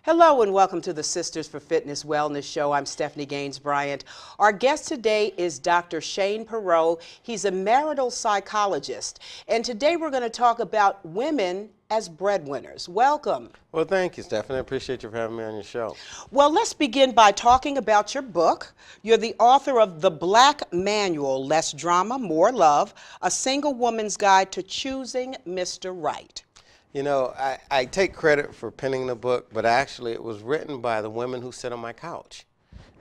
Hello and welcome to the Sisters for Fitness Wellness Show. I'm Stephanie Gaines-Bryant. Our guest today is Dr. Shane Perrault. He's a marital psychologist. And today we're going to talk about women as breadwinners. Welcome. Well, thank you, Stephanie. I appreciate you for having me on your show. Well, let's begin by talking about your book. You're the author of The Black Manual, Less Drama, More Love, A Single Woman's Guide to Choosing Mr. Right. You know, I take credit for penning the book, but actually it was written by the women who sit on my couch.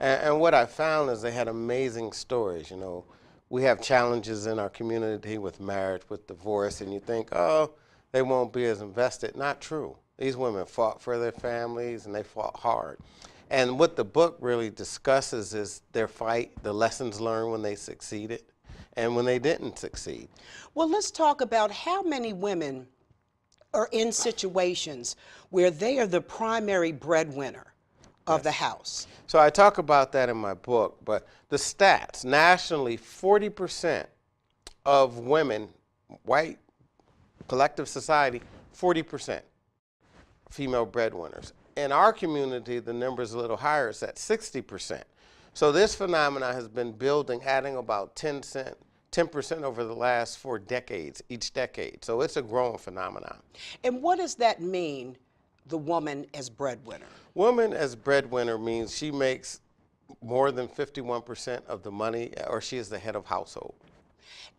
And what I found is they had amazing stories. You know, we have challenges in our community with marriage, with divorce, and you think, oh, they won't be as invested. Not true. These women fought for their families and they fought hard. And what the book really discusses is their fight, the lessons learned when they succeeded and when they didn't succeed. Well, let's talk about how many women are in situations where they are the primary breadwinner of the house. So I talk about that in my book, but the stats, nationally, 40% of women, white, collective society, 40% female breadwinners. In our community, the number is a little higher, it's at 60%. So this phenomenon has been building, adding about 10% over the last 4 decades, each decade. So it's a growing phenomenon. And what does that mean, the woman as breadwinner? Woman as breadwinner means she makes more than 51% of the money, or she is the head of household.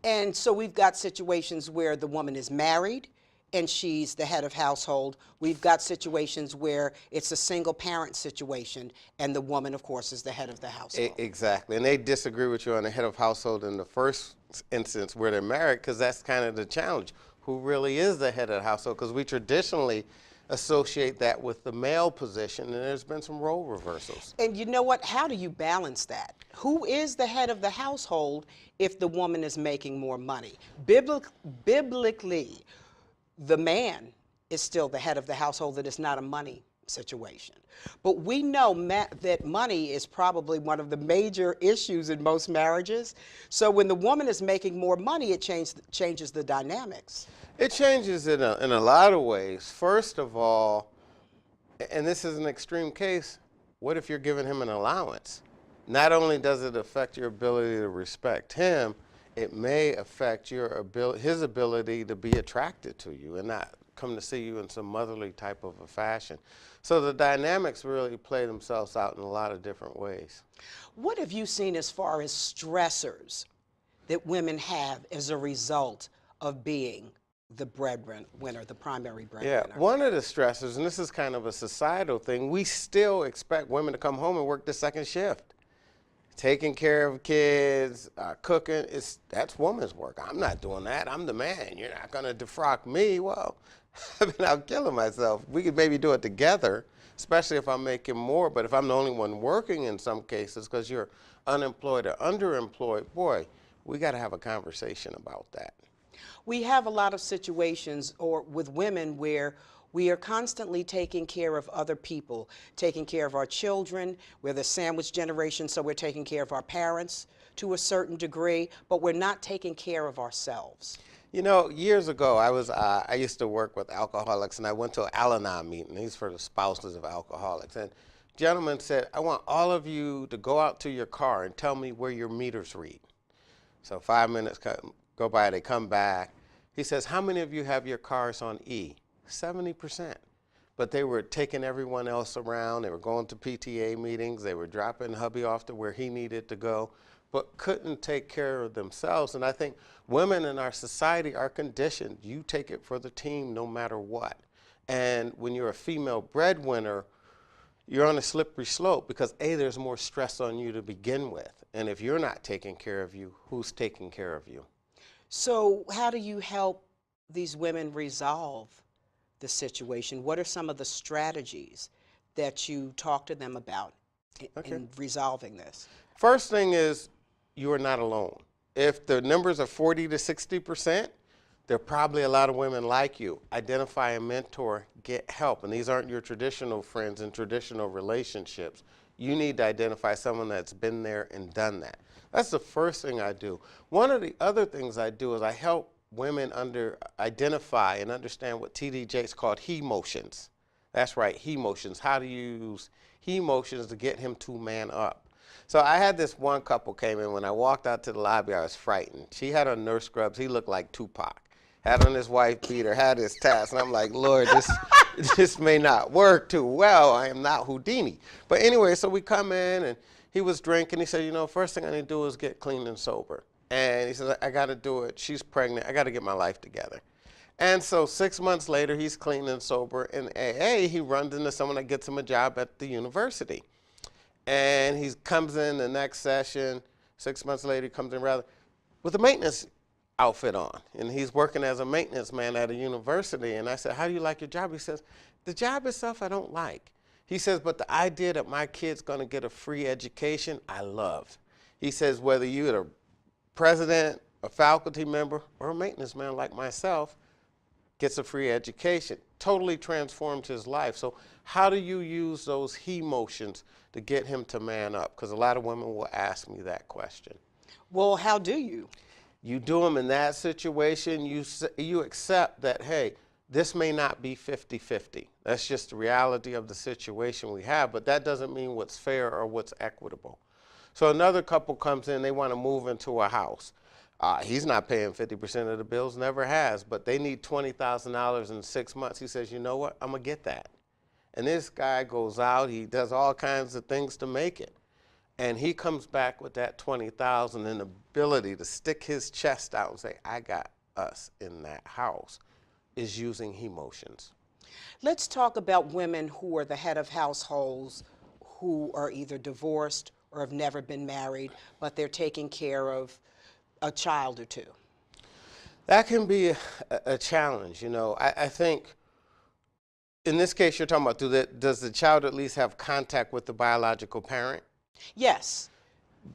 And so we've got situations where the woman is married and she's the head of household. We've got situations where it's a single parent situation and the woman, of course, is the head of the household. Exactly. And they disagree with you on the head of household in the first instance where they're married, because that's kind of the challenge. Who really is the head of the household? Because we traditionally associate that with the male position, and there's been some role reversals. And you know what? How do you balance that? Who is the head of the household if the woman is making more money? Biblically, the man is still the head of the household. That is not a money situation. But we know that money is probably one of the major issues in most marriages. So when the woman is making more money, it changes the dynamics. It changes in a lot of ways. First of all, and this is an extreme case, what if you're giving him an allowance? Not only does it affect your ability to respect him, it may affect his ability to be attracted to you and not come to see you in some motherly type of a fashion. So the dynamics really play themselves out in a lot of different ways. What have you seen as far as stressors that women have as a result of being the breadwinner, the primary breadwinner? Yeah, one of the stressors, and this is kind of a societal thing, we still expect women to come home and work the second shift. Taking care of kids, cooking, that's woman's work. I'm not doing that. I'm the man. You're not going to defrock me. Well, I've been out killing myself. We could maybe do it together, especially if I'm making more. But if I'm the only one working in some cases because you're unemployed or underemployed, boy, we got to have a conversation about that. We have a lot of situations with women where we are constantly taking care of other people, taking care of our children. We're the sandwich generation, so we're taking care of our parents to a certain degree, but we're not taking care of ourselves. You know, years ago, I used to work with alcoholics, and I went to an Al-Anon meeting. These for the spouses of alcoholics. And a gentleman said, I want all of you to go out to your car and tell me where your meters read. So 5 minutes go by, they come back. He says, how many of you have your cars on E? 70%. But they were taking everyone else around. They were going to PTA meetings. They were dropping hubby off to where he needed to go, but couldn't take care of themselves. And I think women in our society are conditioned. You take it for the team no matter what. And when you're a female breadwinner, you're on a slippery slope because A, there's more stress on you to begin with. And if you're not taking care of you, who's taking care of you? So how do you help these women resolve the situation? What are some of the strategies that you talk to them about in resolving this? First thing is, you are not alone. If the numbers are 40 to 60%, there are probably a lot of women like you. Identify a mentor, get help. And these aren't your traditional friends and traditional relationships. You need to identify someone that's been there and done that. That's the first thing I do. One of the other things I do is I help women identify and understand what TD Jakes called he motions. That's right, he motions. How do you use he motions to get him to man up? So I had this one couple came in. When I walked out to the lobby, I was frightened. She had on nurse scrubs. He looked like Tupac. Had on his wife beater, had his tats, and I'm like, Lord, this may not work too well. I am not Houdini. But anyway, so we come in, and he was drinking. He said, you know, first thing I need to do is get clean and sober. And he said, I got to do it. She's pregnant. I got to get my life together. And so 6 months later, he's clean and sober. In AA, he runs into someone that gets him a job at the university. And he comes in the next session, 6 months later, he comes in rather with a maintenance outfit on. And he's working as a maintenance man at a university. And I said, how do you like your job? He says, the job itself I don't like. He says, but the idea that my kid's going to get a free education, I love. He says, whether you're a president, a faculty member, or a maintenance man like myself, gets a free education. Totally transformed his life. So how do you use those he motions to get him to man up? Because a lot of women will ask me that question. Well, how do you? You do them in that situation. You accept that, hey, this may not be 50-50. That's just the reality of the situation we have, but that doesn't mean what's fair or what's equitable. So another couple comes in, they want to move into a house. He's not paying 50% of the bills, never has, but they need $20,000 in 6 months. He says, you know what, I'm going to get that. And this guy goes out, he does all kinds of things to make it. And he comes back with that $20,000 and the ability to stick his chest out and say, I got us in that house, is using he motions. Let's talk about women who are the head of households who are either divorced or have never been married, but they're taking care of a child or two. That can be a challenge. You know, I think in this case you're talking about, does the child at least have contact with the biological parent? Yes.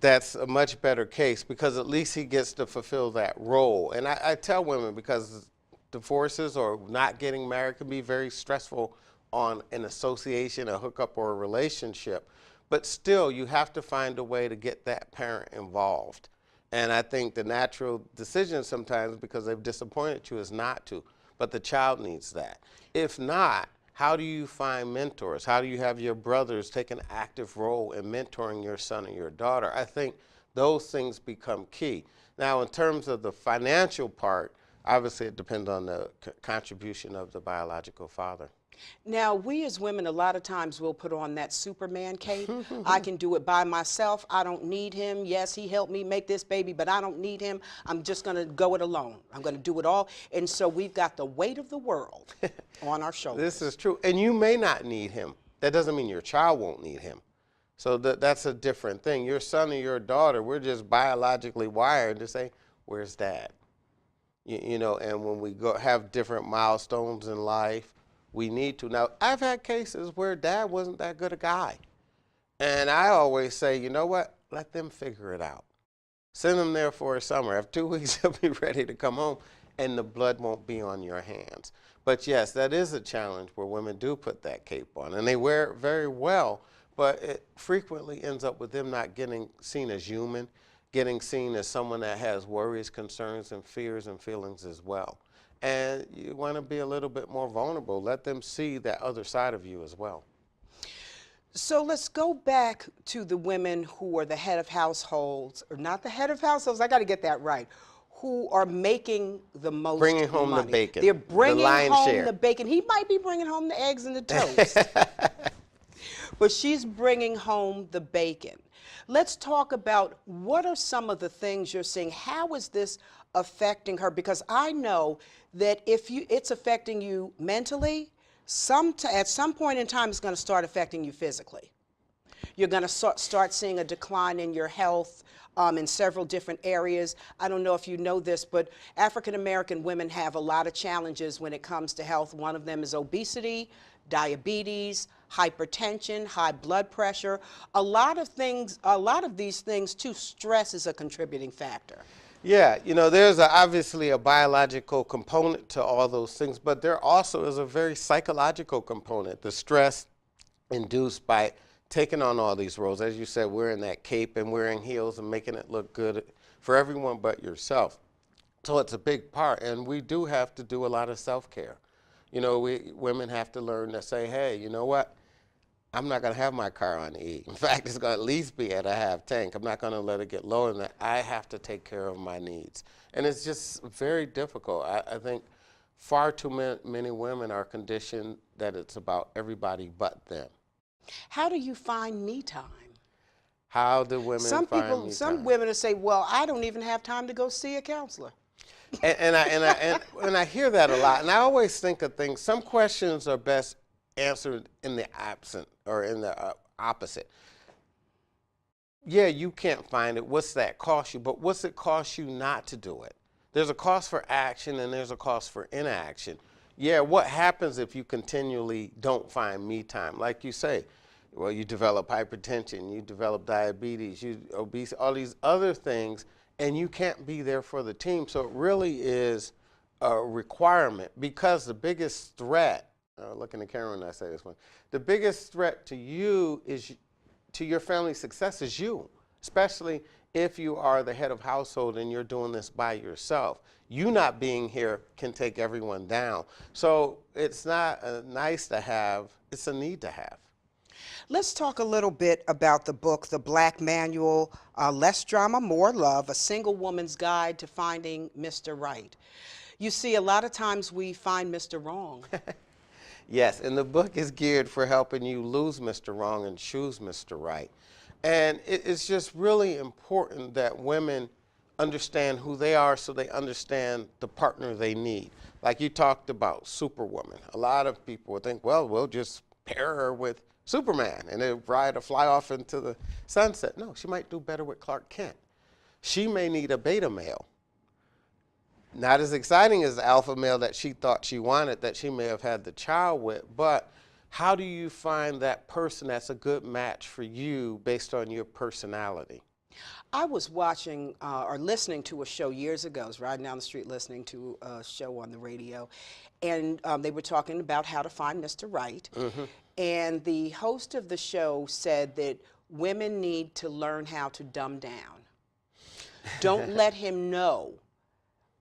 That's a much better case because at least he gets to fulfill that role. And I tell women, because divorces or not getting married can be very stressful on an association, a hookup, or a relationship. But still, you have to find a way to get that parent involved. And I think the natural decision sometimes, because they've disappointed you, is not to. But the child needs that. If not, how do you find mentors? How do you have your brothers take an active role in mentoring your son or your daughter? I think those things become key. Now, in terms of the financial part, obviously it depends on the contribution of the biological father. Now, we as women, a lot of times we'll put on that Superman cape. I can do it by myself. I don't need him. Yes, he helped me make this baby, but I don't need him. I'm just going to go it alone. I'm going to do it all. And so we've got the weight of the world on our shoulders. This is true. And you may not need him. That doesn't mean your child won't need him. So that's a different thing. Your son or your daughter, we're just biologically wired to say, where's dad? You know, and when we have different milestones in life, we need to. Now, I've had cases where dad wasn't that good a guy. And I always say, you know what? Let them figure it out. Send them there for a summer. After 2 weeks, they'll be ready to come home, and the blood won't be on your hands. But yes, that is a challenge where women do put that cape on, and they wear it very well, but it frequently ends up with them not getting seen as human, getting seen as someone that has worries, concerns, and fears and feelings as well. And you want to be a little bit more vulnerable. Let them see that other side of you as well. So let's go back to the women who are the head of households, or not the head of households, I got to get that right, who are making the most bringing home money. the bacon. They're bringing home share. the bacon. He might be bringing home the eggs and the toast, but she's bringing home the bacon. Let's talk about what are some of the things you're seeing. How is this affecting her? Because I know that if it's affecting you mentally, at some point in time, it's going to start affecting you physically. You're going to start seeing a decline in your health in several different areas. I don't know if you know this, but African American women have a lot of challenges when it comes to health. One of them is obesity, diabetes, hypertension, high blood pressure. A lot of these things too, stress is a contributing factor. Yeah, you know, there's obviously a biological component to all those things, but there also is a very psychological component, the stress induced by taking on all these roles. As you said, wearing that cape and wearing heels and making it look good for everyone but yourself. So it's a big part, and we do have to do a lot of self-care. You know, women have to learn to say, hey, you know what? I'm not going to have my car on E. In fact, it's going to at least be at a half tank. I'm not going to let it get lower than that. I have to take care of my needs. And it's just very difficult. I think far too many women are conditioned that it's about everybody but them. How do you find me time? How do women Some find people, me some time? women will say, well, I don't even have time to go see a counselor. And I hear that a lot. And I always think of things, some questions are best answered in the absent or in the opposite. Yeah, you can't find it. What's that cost you? But what's it cost you not to do it? There's a cost for action and there's a cost for inaction. Yeah, what happens if you continually don't find me time? Like you say, well, you develop hypertension, you develop diabetes, you obesity, all these other things, and you can't be there for the team. So it really is a requirement, because the biggest threat, look in the camera when I say this one, the biggest threat to you is, to your family's success is you, especially if you are the head of household and you're doing this by yourself. You not being here can take everyone down. So it's not a nice to have, it's a need to have. Let's talk a little bit about the book, The Black Manual, Less Drama, More Love, A Single Woman's Guide to Finding Mr. Right. You see, a lot of times we find Mr. Wrong. Yes, and the book is geared for helping you lose Mr. Wrong and choose Mr. Right. And it's just really important that women understand who they are so they understand the partner they need. Like you talked about Superwoman. A lot of people would think, well, we'll just pair her with Superman and they'll ride or fly off into the sunset. No, she might do better with Clark Kent. She may need a beta male. Not as exciting as the alpha male that she thought she wanted, that she may have had the child with, but how do you find that person that's a good match for you based on your personality? I was watching or listening to a show years ago. I was riding down the street listening to a show on the radio, and they were talking about how to find Mr. Right. Mm-hmm. And the host of the show said that women need to learn how to dumb down. Don't let him know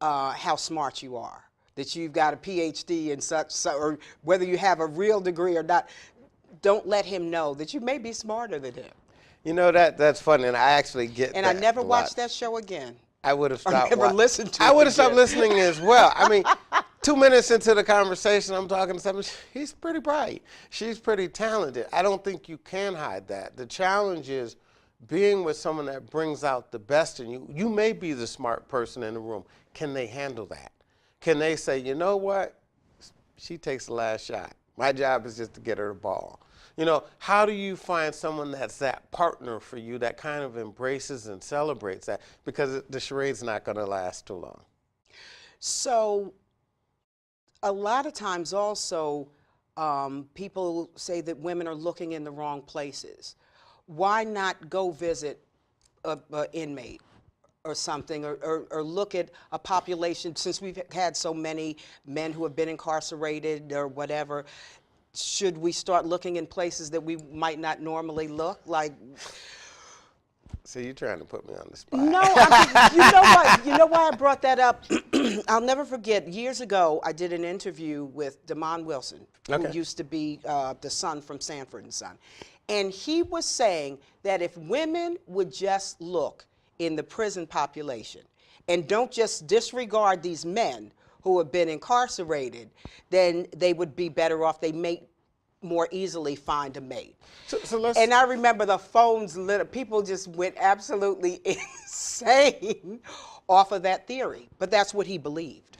how smart you are, that you've got a PhD and such, or whether you have a real degree or not. Don't let him know that you may be smarter than him. You know, that's funny, and I actually get and that. I never a watched lot. that show again. I would have stopped. I never listened to it. I would have stopped again. listening as well. I mean, 2 minutes into the conversation, I'm talking to someone, he's pretty bright. She's pretty talented. I don't think you can hide that. The challenge is being with someone that brings out the best in you. You may be the smart person in the room. Can they handle that? Can they say, you know what? She takes the last shot. My job is just to get her the ball. You know, how do you find someone that's that partner for you that kind of embraces and celebrates that? Because the charade's not going to last too long. So a lot of times also people say that women are looking in the wrong places. Why not go visit an inmate or something, or look at a population, since we've had so many men who have been incarcerated or whatever? Should we start looking in places that we might not normally look? Like, see, you're trying to put me on the spot. no, I mean, you know what? You know why I brought that up? I'll never forget. Years ago, I did an interview with Damon Wilson, who used to be the son from Sanford and Son, and he was saying that if women would just look in the prison population and don't just disregard these men who have been incarcerated, then they would be better off. They may more easily find a mate. And I remember the phones lit up. People just went absolutely insane off of that theory. But that's what he believed.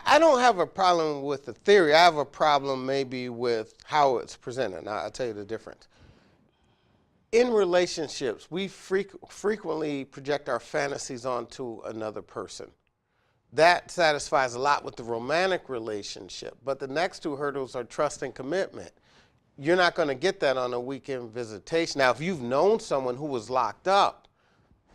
I don't have a problem with the theory. I have a problem maybe with how it's presented. Now, I'll tell you the difference. In relationships, we frequently project our fantasies onto another person. That satisfies a lot with the romantic relationship, but the next two hurdles are trust and commitment. You're not going to get that on a weekend visitation. Now, if you've known someone who was locked up,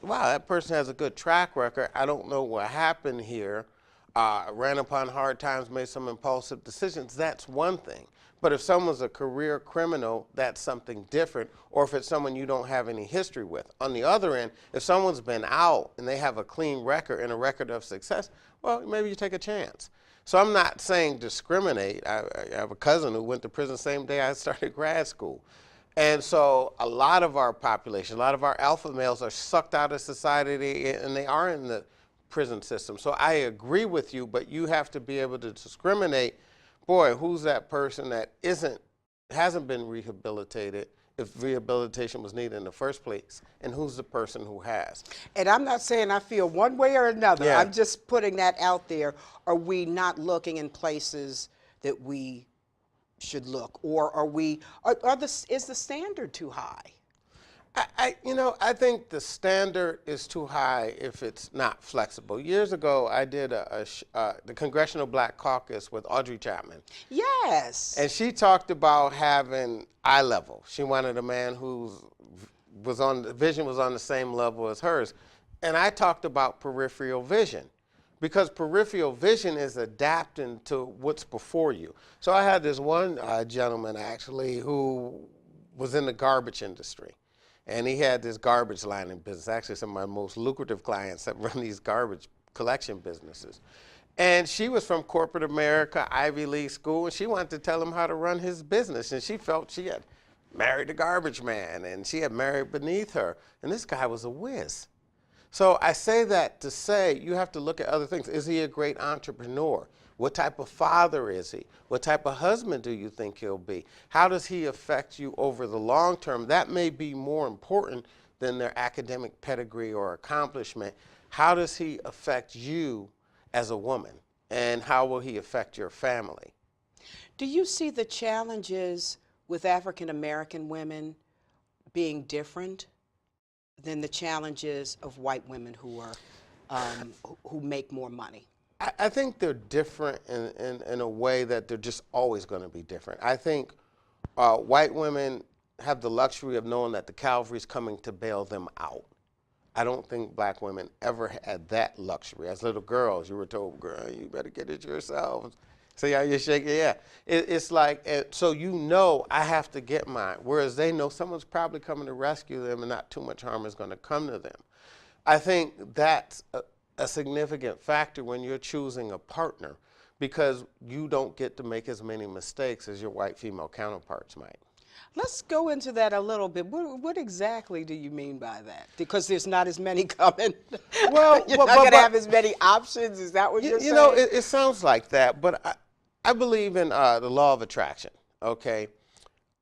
wow, that person has a good track record. I don't know what happened here. Ran upon hard times, made some impulsive decisions. That's one thing. But if someone's a career criminal, that's something different, or if it's someone you don't have any history with. On the other end, if someone's been out and they have a clean record and a record of success, well, maybe you take a chance. So I'm not saying discriminate. I have a cousin who went to prison the same day I started grad school. And so a lot of our population, a lot of our alpha males are sucked out of society and they are in the prison system. So I agree with you, but you have to be able to discriminate. Boy, who's that person that hasn't been rehabilitated if rehabilitation was needed in the first place, and who's the person who has? And I'm not saying I feel one way or another. Yeah. I'm just putting that out there. Are we not looking in places that we should look, or is the standard too high? I think the standard is too high if it's not flexible. Years ago, I did the Congressional Black Caucus with Audrey Chapman. Yes. And she talked about having eye level. She wanted a man whose vision was on the same level as hers. And I talked about peripheral vision, because peripheral vision is adapting to what's before you. So I had this one gentleman actually who was in the garbage industry. And he had this garbage lining business, actually some of my most lucrative clients that run these garbage collection businesses. And she was from corporate America, Ivy League school, and she wanted to tell him how to run his business. And she felt she had married the garbage man, and she had married beneath her. And this guy was a whiz. So I say that to say you have to look at other things. Is he a great entrepreneur? What type of father is he? What type of husband do you think he'll be? How does he affect you over the long term? That may be more important than their academic pedigree or accomplishment. How does he affect you as a woman? And how will he affect your family? Do you see the challenges with African American women being different than the challenges of white women who make more money? I think they're different in a way that they're just always going to be different. I think white women have the luxury of knowing that the Calvary's coming to bail them out. I don't think black women ever had that luxury. As little girls, you were told, girl, you better get it yourself. See how you're shaking? Yeah. It's like, so you know I have to get mine, whereas they know someone's probably coming to rescue them and not too much harm is going to come to them. I think that's a significant factor when you're choosing a partner, because you don't get to make as many mistakes as your white female counterparts might. Let's go into that a little bit. What exactly do you mean by that? Because there's not as many coming. Well, you're not going to have as many options. Is that what you're saying? You know, it sounds like that, but I believe in the law of attraction, okay?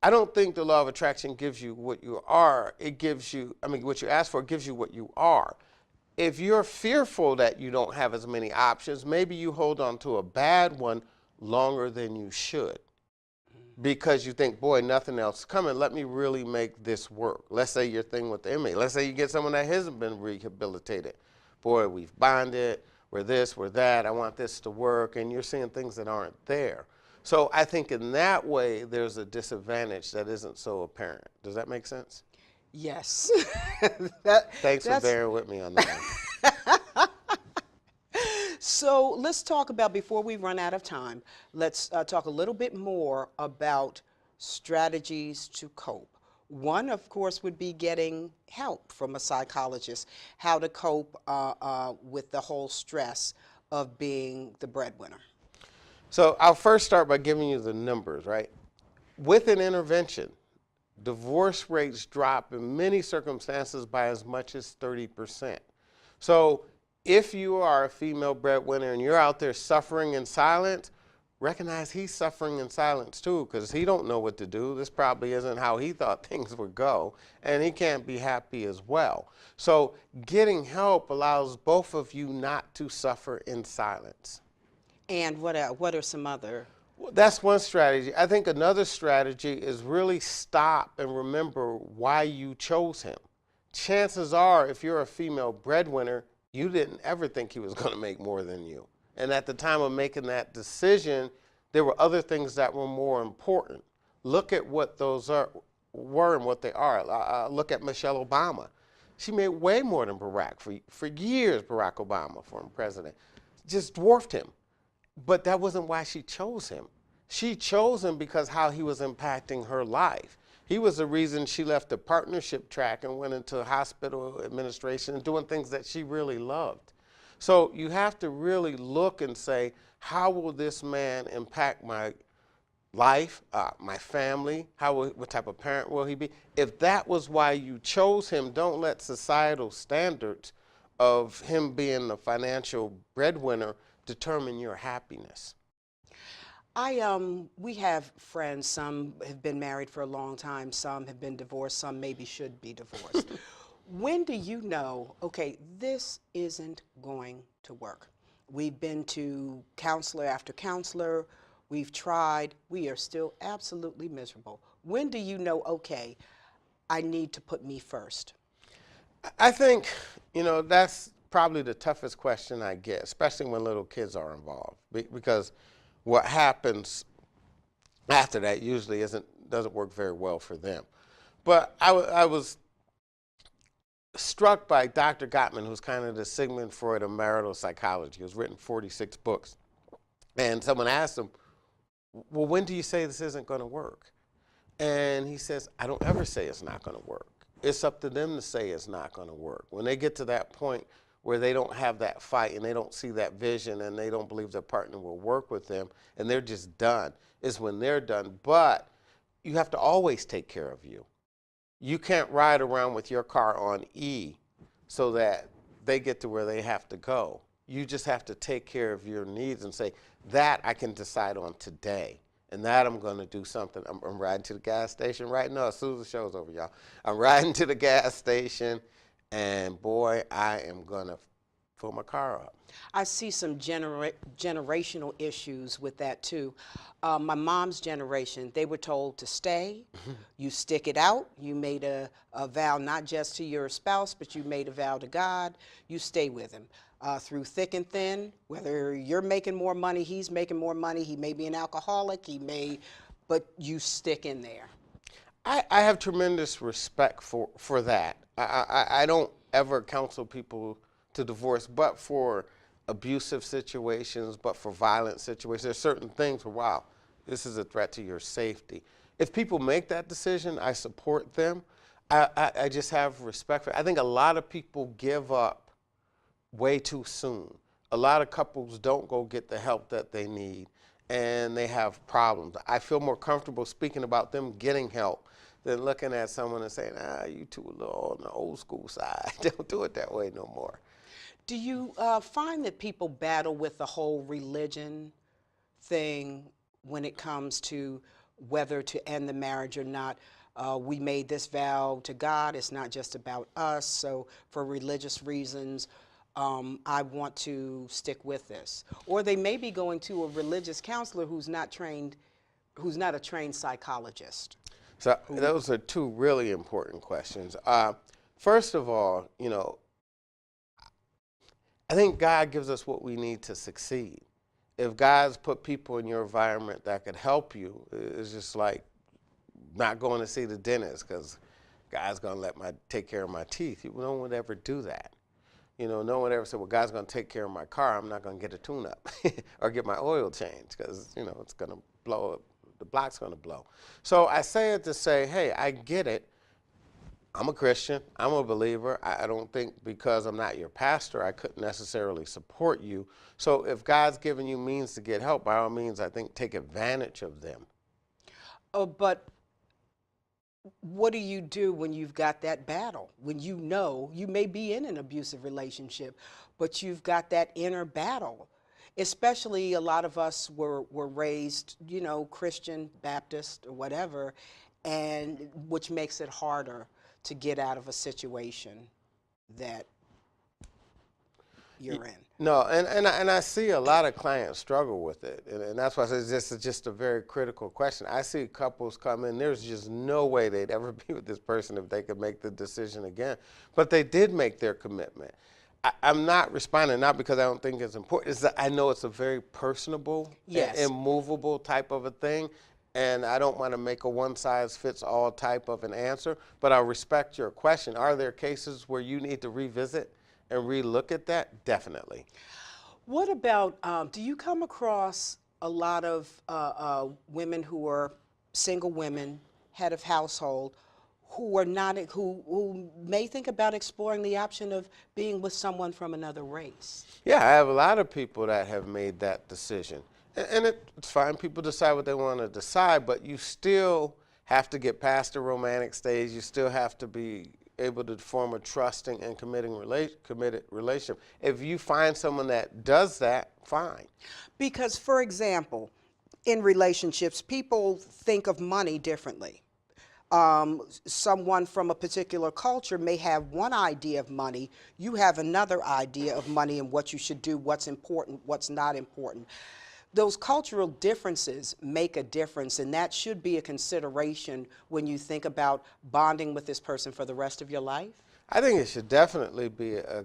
I don't think the law of attraction gives you what you are. It gives you, what you ask for gives you what you are. If you're fearful that you don't have as many options, maybe you hold on to a bad one longer than you should, because you think, boy, nothing else is coming. Let me really make this work. Let's say your thing with the inmate. Let's say you get someone that hasn't been rehabilitated. Boy, we've bonded, we're this, we're that, I want this to work, and you're seeing things that aren't there. So I think in that way, there's a disadvantage that isn't so apparent. Does that make sense? Yes. Thanks for bearing with me on that. So let's talk about, before we run out of time, let's talk a little bit more about strategies to cope. One, of course, would be getting help from a psychologist, how to cope with the whole stress of being the breadwinner. So I'll first start by giving you the numbers, right? With an intervention, divorce rates drop in many circumstances by as much as 30%. So if you are a female breadwinner and you're out there suffering in silence, recognize he's suffering in silence too, because he don't know what to do. This probably isn't how he thought things would go, and he can't be happy as well. So getting help allows both of you not to suffer in silence. And what are some other? Well, that's one strategy. I think another strategy is really stop and remember why you chose him. Chances are, if you're a female breadwinner, you didn't ever think he was going to make more than you. And at the time of making that decision, there were other things that were more important. Look at what those were and what they are. Look at Michelle Obama. She made way more than Barack. For years, Barack Obama, former president, just dwarfed him. But that wasn't why she chose him. She chose him because how he was impacting her life. He was the reason she left the partnership track and went into hospital administration and doing things that she really loved. So you have to really look and say, how will this man impact my life, my family? What type of parent will he be? If that was why you chose him, don't let societal standards of him being the financial breadwinner determine your happiness. We have friends, some have been married for a long time, some have been divorced, some maybe should be divorced. When do you know, okay, this isn't going to work? We've been to counselor after counselor, we've tried, we are still absolutely miserable. When do you know, okay, I need to put me first? I think, that's probably the toughest question I get, especially when little kids are involved, because what happens after that usually doesn't work very well for them. But I was struck by Dr. Gottman, who's kind of the Sigmund Freud of marital psychology, who's written 46 books. And someone asked him, well, when do you say this isn't going to work? And he says, I don't ever say it's not going to work. It's up to them to say it's not going to work. When they get to that point where they don't have that fight and they don't see that vision and they don't believe their partner will work with them and they're just done, is when they're done. But you have to always take care of you. You can't ride around with your car on E so that they get to where they have to go. You just have to take care of your needs and say, that I can decide on today. And that I'm going to do something. I'm riding to the gas station right now as soon as the show's over, y'all. I'm riding to the gas station, and boy, I am going to fill my car up. I see some generational issues with that too. My mom's generation, they were told to stay, you stick it out, you made a vow not just to your spouse, but you made a vow to God, you stay with him. Through thick and thin, whether you're making more money, he's making more money, he may be an alcoholic, but you stick in there. I have tremendous respect for that. I don't ever counsel people to divorce, but for abusive situations, but for violent situations. There's certain things where, wow, this is a threat to your safety. If people make that decision, I support them. I just have respect for it. I think a lot of people give up way too soon. A lot of couples don't go get the help that they need, and they have problems. I feel more comfortable speaking about them getting help than looking at someone and saying, you two a little on the old school side. Don't do it that way no more. Do you find that people battle with the whole religion thing when it comes to whether to end the marriage or not? We made this vow to God, it's not just about us, so for religious reasons, I want to stick with this. Or they may be going to a religious counselor who's not a trained psychologist. So those are two really important questions. First of all, I think God gives us what we need to succeed. If God's put people in your environment that could help you, it's just like not going to see the dentist because God's going to take care of my teeth. No one would ever do that. No one would ever say, well, God's going to take care of my car. I'm not going to get a tune-up or get my oil changed because, it's going to blow up. The block's going to blow. So I say it to say, hey, I get it. I'm a Christian. I'm a believer. I don't think because I'm not your pastor, I couldn't necessarily support you. So if God's given you means to get help, by all means, I think take advantage of them. Oh, but what do you do when you've got that battle? When you may be in an abusive relationship, but you've got that inner battle. Especially a lot of us were raised, Christian, Baptist, or whatever, and which makes it harder to get out of a situation that you're in. No, and I see a lot of clients struggle with it, and that's why I say this is just a very critical question. I see couples come in, there's just no way they'd ever be with this person if they could make the decision again, but they did make their commitment. I'm not responding, not because I don't think it's important, it's that I know it's a very personable, yes, immovable type of a thing, and I don't want to make a one-size-fits-all type of an answer, but I respect your question. Are there cases where you need to revisit and relook at that? Definitely. What about, do you come across a lot of women who are single women, head of household, who are not, who may think about exploring the option of being with someone from another race. Yeah, I have a lot of people that have made that decision. And it's fine, people decide what they want to decide, but you still have to get past the romantic stage. You still have to be able to form a trusting and committed relationship. If you find someone that does that, fine. Because, for example, in relationships, people think of money differently. Someone from a particular culture may have one idea of money, you have another idea of money and what you should do, what's important, what's not important. Those cultural differences make a difference, and that should be a consideration when you think about bonding with this person for the rest of your life. I think it should definitely be a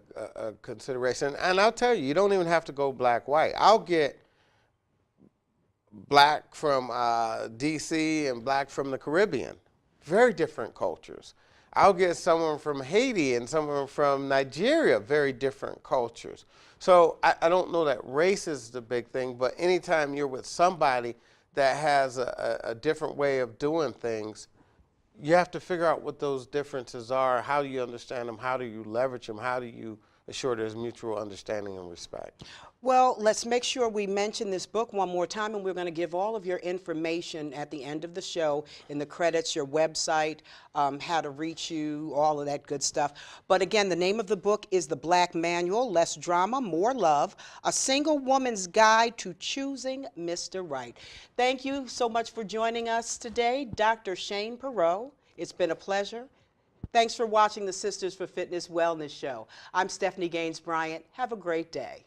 consideration. And I'll tell you, you don't even have to go black-white. I'll get black from D.C. and black from the Caribbean. Very different cultures. I'll get someone from Haiti and someone from Nigeria, very different cultures. So I don't know that race is the big thing, but anytime you're with somebody that has a different way of doing things, you have to figure out what those differences are, how do you understand them, how do you leverage them, how do you assure there's mutual understanding and respect. Well, let's make sure we mention this book one more time, and we're going to give all of your information at the end of the show, in the credits, your website, how to reach you, all of that good stuff. But again, the name of the book is The Black Manual, Less Drama, More Love, A Single Woman's Guide to Choosing Mr. Right. Thank you so much for joining us today, Dr. Shane Perrault. It's been a pleasure. Thanks for watching the Sisters for Fitness Wellness Show. I'm Stephanie Gaines-Bryant. Have a great day.